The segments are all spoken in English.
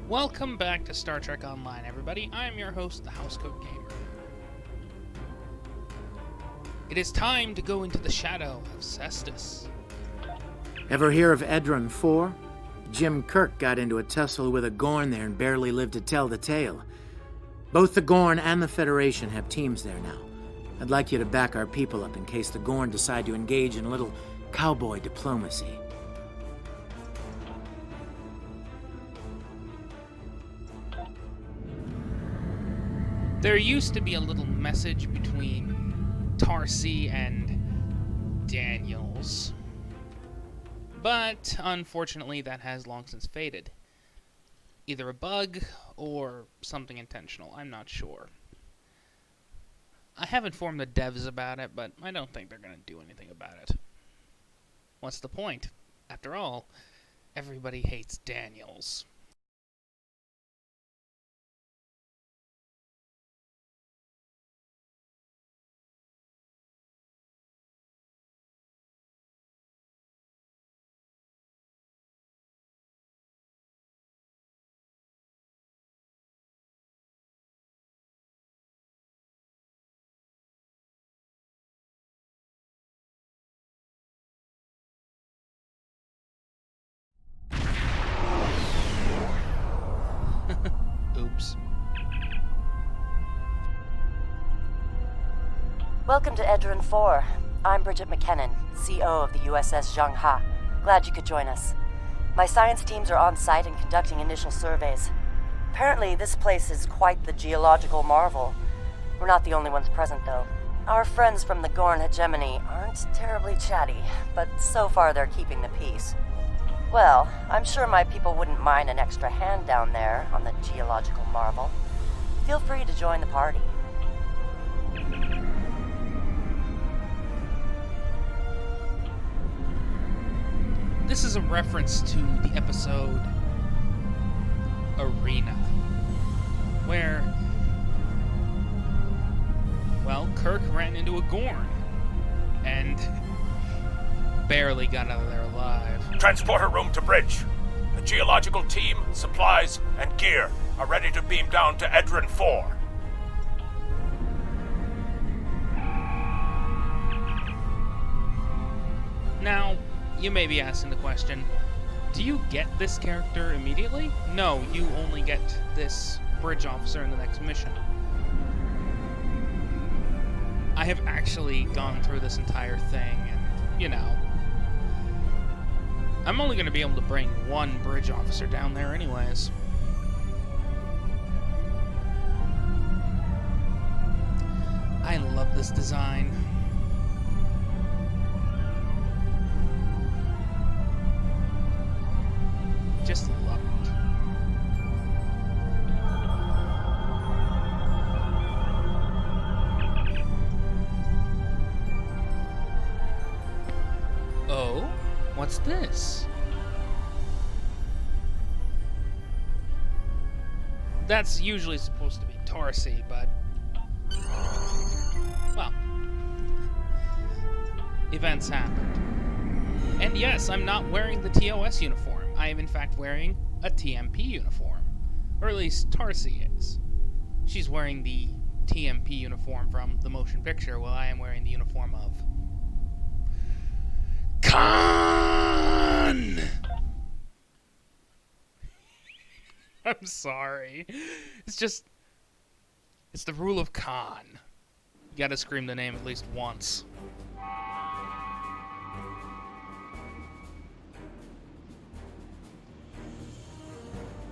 Welcome back to Star Trek Online, everybody. I am your host, the Housecoat Gamer. It is time to go into the shadow of Cestus. Ever hear of Edron 4? Jim Kirk got into a tussle with a Gorn there and barely lived to tell the tale. Both the Gorn and the Federation have teams there now. I'd like you to back our people up in case the Gorn decide to engage in a little cowboy diplomacy. There used to be a little message between Tarsi and Daniels, but unfortunately that has long since faded. Either a bug or something intentional, I'm not sure. I have informed the devs about it, but I don't think they're going to do anything about it. What's the point? After all, everybody hates Daniels. Oops. Welcome to Edron 4. I'm Bridget McKinnon, CO of the USS Zhangha. Glad you could join us. My science teams are on site and conducting initial surveys. Apparently, this place is quite the geological marvel. We're not the only ones present, though. Our friends from the Gorn hegemony aren't terribly chatty, but so far they're keeping the peace. Well, I'm sure my people wouldn't mind an extra hand down there on the geological marvel. Feel free to join the party. This is a reference to the episode Arena, where, well, Kirk ran into a Gorn and barely got out of there alive. Transporter room to bridge. The geological team, supplies, and gear are ready to beam down to Edron 4. Now, you may be asking the question, do you get this character immediately? No, you only get this bridge officer in the next mission. I have actually gone through this entire thing, and, you know, I'm only going to be able to bring one bridge officer down there anyways. I love this design. Just love it. Oh? What's this? That's usually supposed to be Tarsi, but... well... events happened. And yes, I'm not wearing the TOS uniform. I am in fact wearing a TMP uniform. Or at least Tarsi is. She's wearing the TMP uniform from the motion picture, while I am wearing the uniform of... Khan! I'm sorry. It's the rule of Khan. You gotta scream the name at least once.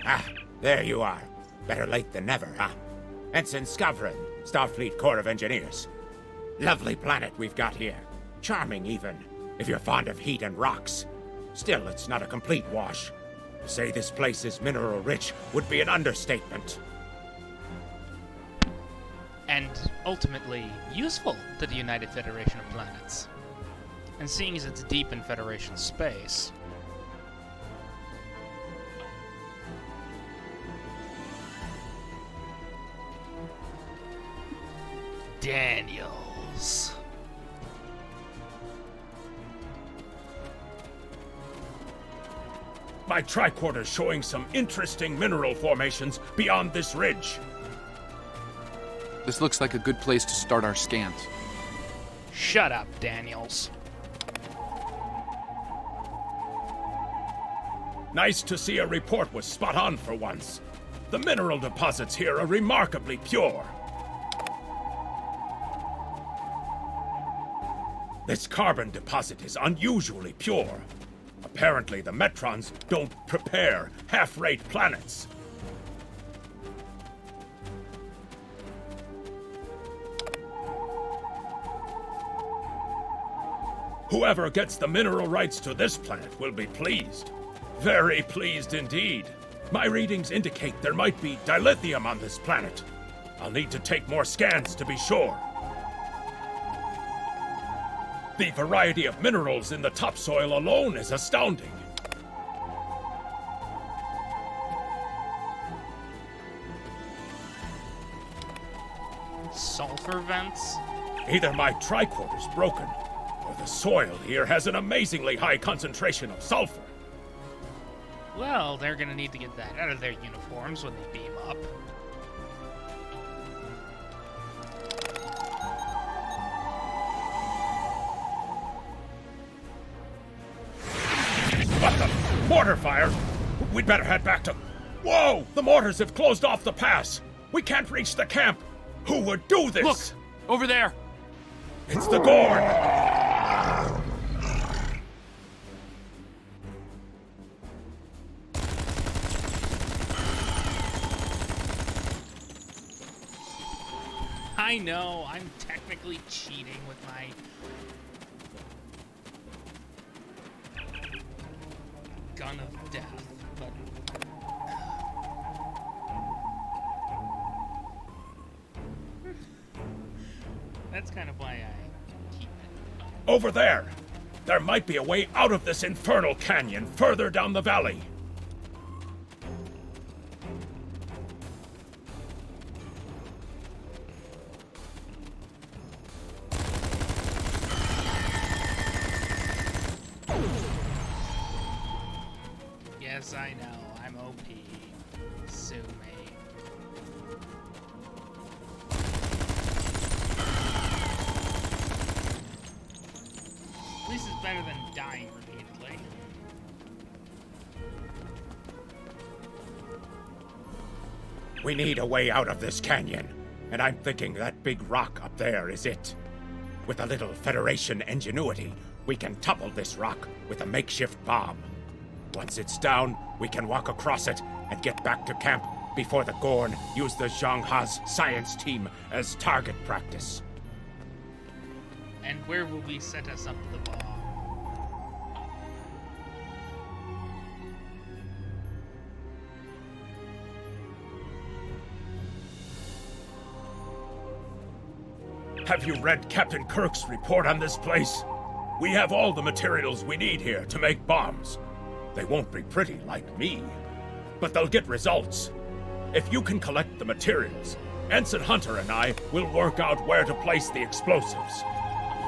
Ah, there you are. Better late than never, huh? Ensign Skavron, Starfleet Corps of Engineers. Lovely planet we've got here. Charming, even, if you're fond of heat and rocks. Still, it's not a complete wash. To say this place is mineral-rich would be an understatement. And ultimately useful to the United Federation of Planets. And seeing as it's deep in Federation space... Daniels. My tricorder's showing some interesting mineral formations beyond this ridge. This looks like a good place to start our scans. Shut up, Daniels. Nice to see a report was spot on for once. The mineral deposits here are remarkably pure. This carbon deposit is unusually pure. Apparently, the Metrons don't prepare half-rate planets. Whoever gets the mineral rights to this planet will be pleased. Very pleased indeed. My readings indicate there might be dilithium on this planet. I'll need to take more scans to be sure. The variety of minerals in the topsoil alone is astounding. Sulfur vents? Either my tricorder's broken, or the soil here has an amazingly high concentration of sulfur. Well, they're gonna need to get that out of their uniforms when they beam up. What the? Mortar fire? We'd better head back to... Whoa! The mortars have closed off the pass! We can't reach the camp! Who would do this? Look! Over there! It's the Gorn! I know, I'm technically cheating with my... gun of death, but... That's kind of why I keep it. Over there! There might be a way out of this infernal canyon further down the valley. Yes, I know, I'm OP. Sue me. At least it's better than dying repeatedly. We need a way out of this canyon, and I'm thinking that big rock up there is it. With a little Federation ingenuity, we can topple this rock with a makeshift bomb. Once it's down, we can walk across it and get back to camp before the Gorn use the Zhang Ha's science team as target practice. And where will we set us up the bomb? Have you read Captain Kirk's report on this place? We have all the materials we need here to make bombs. They won't be pretty like me, but they'll get results. If you can collect the materials, Ensign Hunter and I will work out where to place the explosives.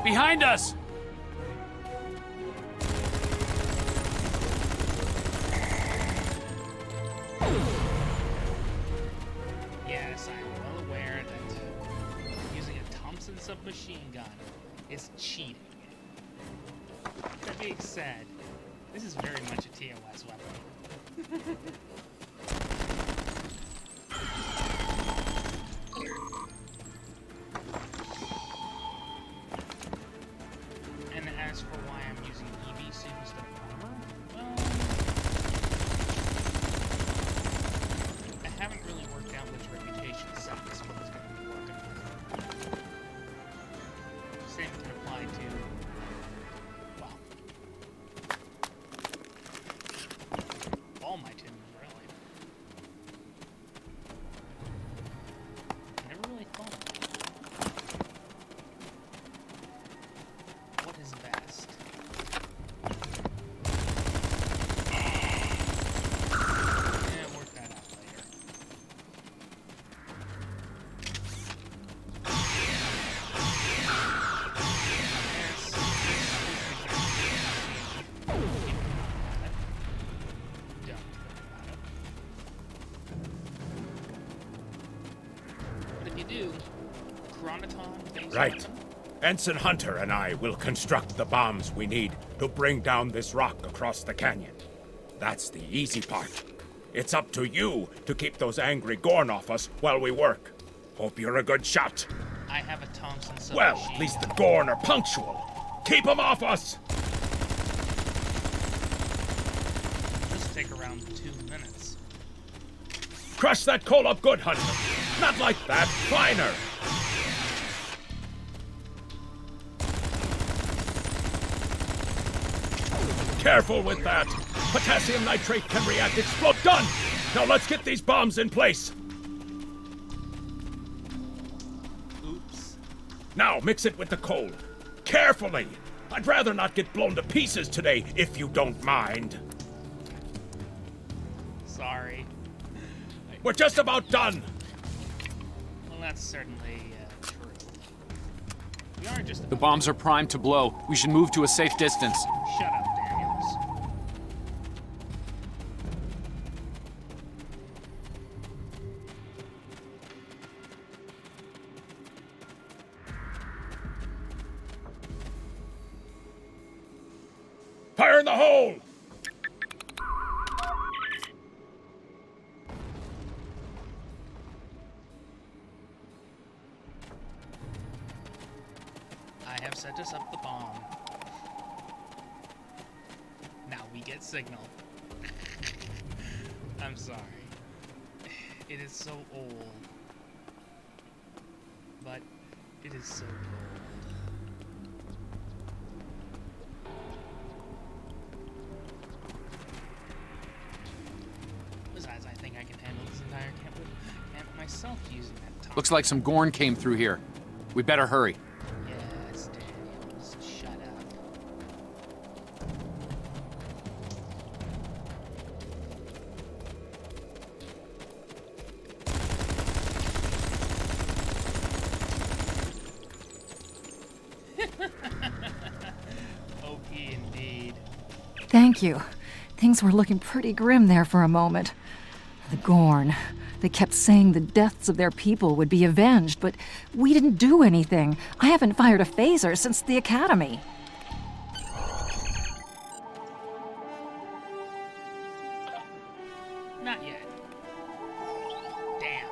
Behind us! Yes, I am well aware that using a Thompson submachine gun is cheating. That being said, this is very much a TOS weapon. And as for why I'm using EV suit instead of armor, well, I haven't really worked out which reputation set this one is going to be working with. Same can apply to, well, all my Tim really. do? Chronoton-based Right. weapon? Ensign Hunter and I will construct the bombs we need to bring down this rock across the canyon. That's the easy part. It's up to you to keep those angry Gorn off us while we work. Hope you're a good shot. I have a Thompson submachine Well, at least the Gorn are punctual. Keep them off us! This will take around 2 minutes. Crush that coal up good, Hunter. Not like that. Finer. Careful with that. Potassium nitrate can react. Explode. Done. Now let's get these bombs in place. Oops. Now mix it with the coal. Carefully. I'd rather not get blown to pieces today, if you don't mind. Sorry. We're just about done. Well, that's certainly true. We are just The bombs are primed to blow. We should move to a safe distance. Shut up, Daedalus. Fire in the hole! I have set us up the bomb. Now we get signal. I'm sorry. It is so old. But it is so cold. Besides, I think I can handle this entire camp myself using that top. Looks like some Gorn came through here. We better hurry. Yes, Daniels, shut up. OP indeed. Thank you. Things were looking pretty grim there for a moment. The Gorn. They kept saying the deaths of their people would be avenged, but we didn't do anything. I haven't fired a phaser since the academy. Not yet. Damn.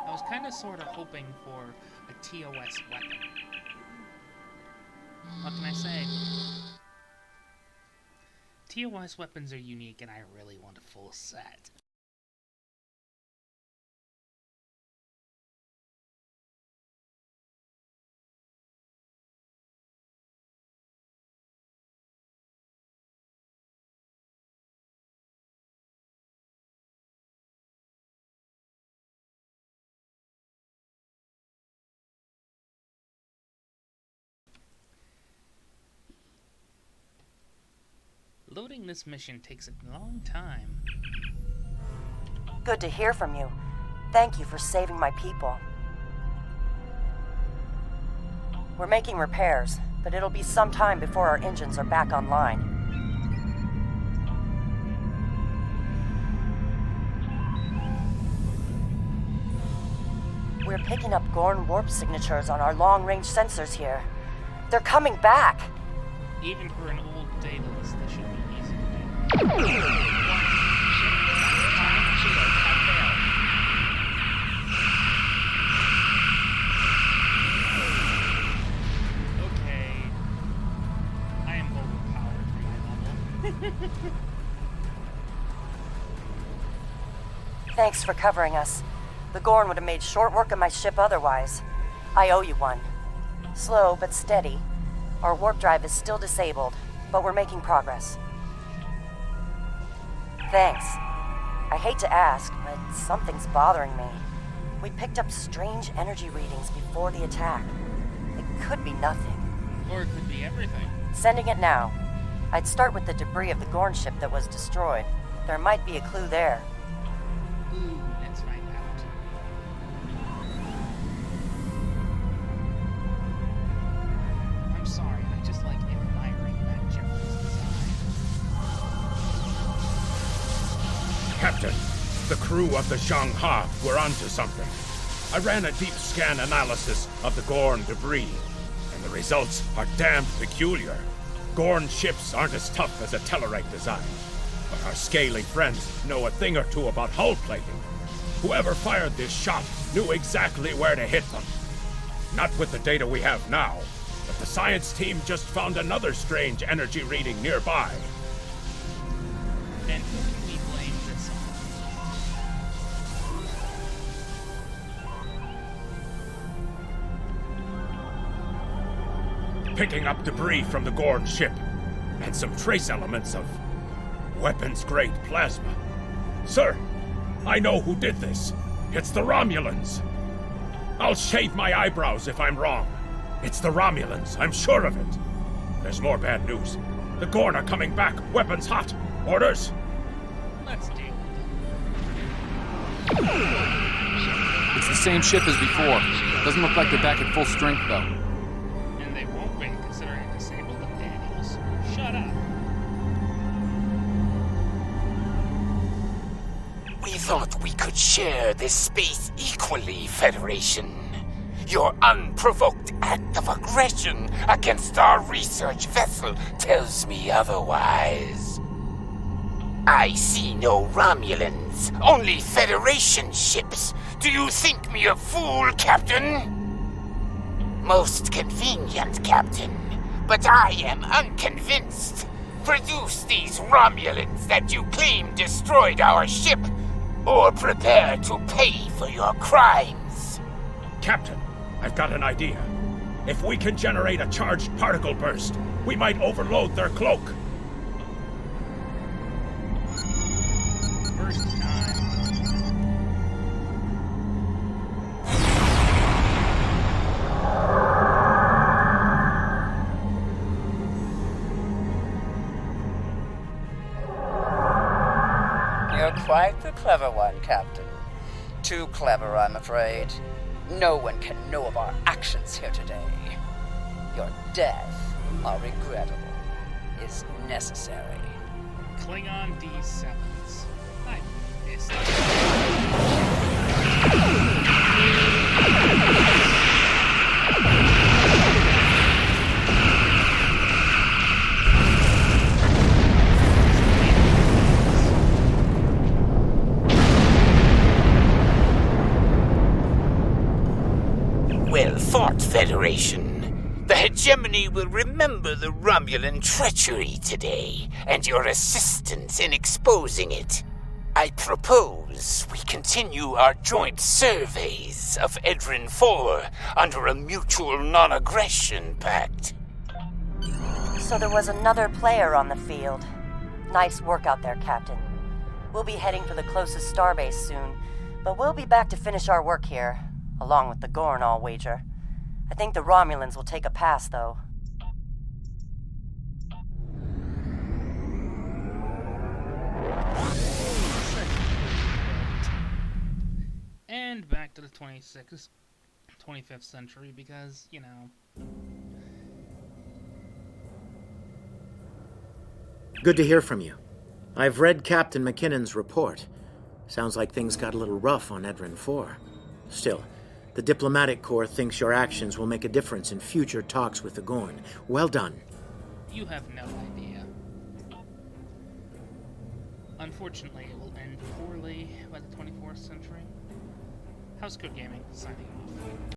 I was kind of sort of hoping for a TOS weapon. What can I say? TOS weapons are unique and I really want a full set. Loading this mission takes a long time. Good to hear from you. Thank you for saving my people. We're making repairs, but it'll be some time before our engines are back online. We're picking up Gorn warp signatures on our long-range sensors here. They're coming back! Even for an old Daedalus, this should be easy to do. Okay. I am overpowered for my level. Thanks for covering us. The Gorn would have made short work of my ship otherwise. I owe you one. Slow but steady. Our warp drive is still disabled, but we're making progress. Thanks. I hate to ask, but something's bothering me. We picked up strange energy readings before the attack. It could be nothing. Or it could be everything. Sending it now. I'd start with the debris of the Gorn ship that was destroyed. There might be a clue there. Ooh, let's find out. I'm sorry, I just like admiring that Jeffrey's design. Captain, The crew of the Zhang Ha were onto something. I ran a deep scan analysis of the Gorn debris, and the results are damned peculiar. Gorn ships aren't as tough as a Tellarite design, but our scaly friends know a thing or two about hull plating. Whoever fired this shot knew exactly where to hit them. Not with the data we have now, but the science team just found another strange energy reading nearby. And who can we blame this on? Picking up debris from the Gorn ship, and some trace elements of weapons-grade plasma. Sir, I know who did this. It's the Romulans. I'll shave my eyebrows if I'm wrong. It's the Romulans, I'm sure of it. There's more bad news. The Gorn are coming back, weapons hot. Orders? Let's deal with them. It's the same ship as before. Doesn't look like they're back at full strength, though. And they won't be, considering it disabled the Daedalus. Shut up. We thought we could share this space equally, Federation. Your unprovoked act of aggression against our research vessel tells me otherwise. I see no Romulans, only Federation ships. Do you think me a fool, Captain? Most convenient, Captain, but I am unconvinced. Produce these Romulans that you claim destroyed our ship, or prepare to pay for your crimes. Captain, I've got an idea. If we can generate a charged particle burst, we might overload their cloak. First time. You're quite the clever one, Captain. Too clever, I'm afraid. No one can know of our actions here today. Your death, while regrettable, is necessary. Klingon D7s. I missed Well fought, Federation. The hegemony will remember the Romulan treachery today, and your assistance in exposing it. I propose we continue our joint surveys of Edrin 4 under a mutual non-aggression pact. So there was another player on the field. Nice work out there, Captain. We'll be heading for the closest starbase soon, but we'll be back to finish our work here, along with the Gorn, I'll wager. I think the Romulans will take a pass, though. And back to the 25th century, because, you know... Good to hear from you. I've read Captain McKinnon's report. Sounds like things got a little rough on Edrin 4. Still, the diplomatic corps thinks your actions will make a difference in future talks with the Gorn. Well done. You have no idea. Unfortunately, it will end poorly by the 24th century. Housecoat Gaming, signing off.